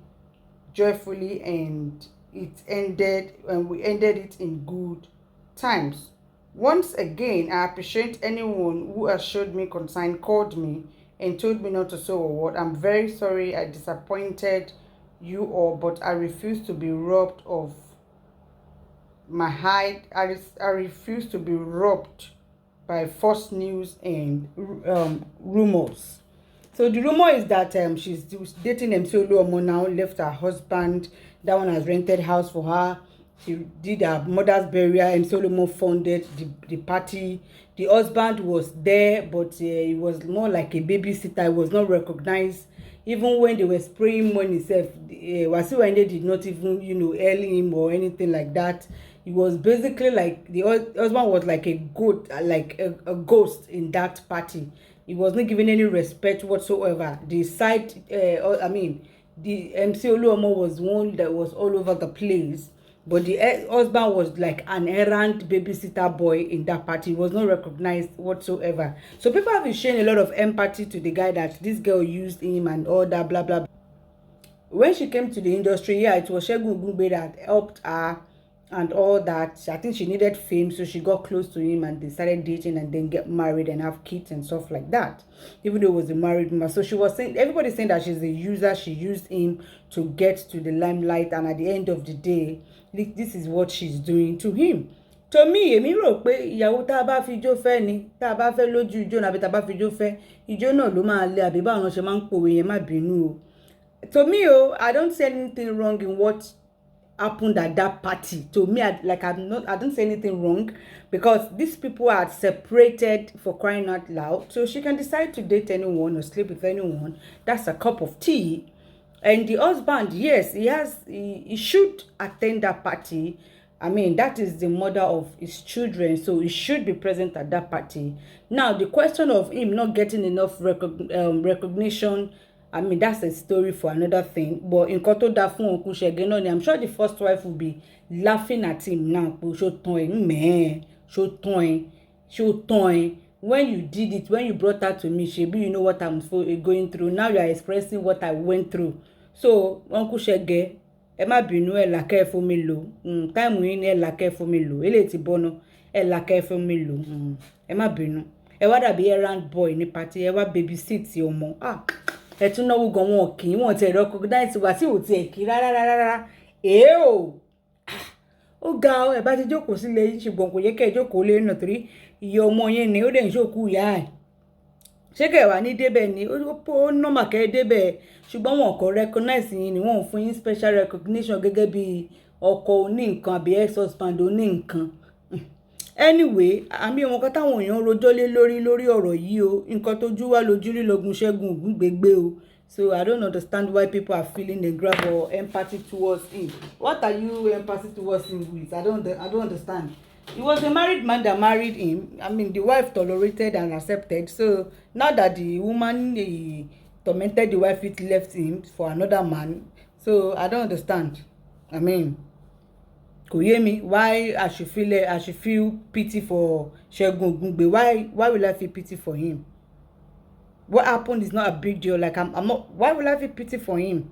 joyfully and we ended it in good times. Once again, I appreciate anyone who has showed me concern, called me, and told me not to say a word. I'm very sorry I disappointed you all, but I refuse to be robbed of my hide. I refuse to be robbed by false news and rumors. So the rumor is that she's dating MC Oluomo now, left her husband. That one has rented house for her. She did her mother's burial. MC Oluomo funded the party. The husband was there, but he was more like a babysitter. He was not recognized. Even when they were spraying money, Wasiu Ayinde did not even, hail him or anything like that. It was basically like the husband was like a goat, like a ghost in that party. He was not given any respect whatsoever. The MC Oluomo was one that was all over the place. But the husband was like an errant babysitter boy in that party. He was not recognized whatsoever. So people have been showing a lot of empathy to the guy that this girl used him and all that, blah, blah, blah. When she came to the industry, yeah, it was Segun Ogungbe that helped her and all that. I think she needed fame, so she got close to him and they started dating and then get married and have kids and stuff like that, even though it was a married woman. So she was saying, everybody's saying that she's a user. She used him to get to the limelight, and at the end of the day, this is what she's doing to him. To me, èmi rò pé ìyàwó tá a bá fi ijó fẹ́ ni, tá a bá fẹ́ lójú ijó nàbí tá a bá fi ijó fẹ́, ijó náà ló máa lé, àbí báwọn ṣe máa ń pòwe yẹn, má bínú o. To me, I don't see anything wrong in what happened at that party. To me, I don't say anything wrong, because these people are separated, for crying out loud. So she can decide to date anyone or sleep with anyone. That's a cup of tea. And the husband, yes, he should attend that party. I mean, that is the mother of his children, so he should be present at that party. Now, the question of him not getting enough recognition, I mean, that's a story for another thing. But in Koto Dafun Uncle Shegenoni, I'm sure the first wife will be laughing at him now. When you did it, when you brought her to me, Shebi, you know what I'm going through. Now you are expressing what I went through. So, Uncle Shege, ẹ má bínú, ẹ làkẹ́ fún mi lò. Time yín ẹ làkẹ́ fún mi lò. Ele ti bono, ẹ làkẹ́ fún mi lò. Ẹ má bínú. Ẹ wá dàbí errand boy ní party, ẹ wá babysit ọmọ. Ẹ tún náwó gan wọn kì í, wọn ti recognize wa tí ò ti ẹ̀ kí rárá. Ó ga ọ, ẹ bá ti jókòó sílé yín, ṣùgbọ́n kò yẹ kẹ́ ẹ jókòó lé náà torí ìyá ọmọ yẹn ni ó dẹ̀ ń ṣòkú ìyá ẹ̀. Ṣé kẹ́ wà ní débẹ̀ ni ó normal kẹ́ débẹ̀, ṣùgbọ́n wọn kò recognize yín ni wọ́n fún yín special recognition gẹ́gẹ́ bí ọkọ oní nǹkan àbí ex-husband oní nǹkan. Anyway, àmì ọmọ kan táwọn èèyàn rojọ́ lé lórí ọ̀rọ̀ yìí o, nǹkan tó jú wá lójú rí lógun Ṣẹ́gun Ògúngbègbè o. So I don't understand why people are feeling the grab or empathy towards him. What are you empathy towards him with? I don't understand. He was a married man that married him. I mean, the wife tolerated and accepted. So now that the woman tormented the wife, it left him for another man. So I don't understand. I mean, kò yé mi why I should feel pity for Segun Ogungbe. Why will I feel pity for him? What happened is not a big deal. Like I'm not. Why will I feel pity for him?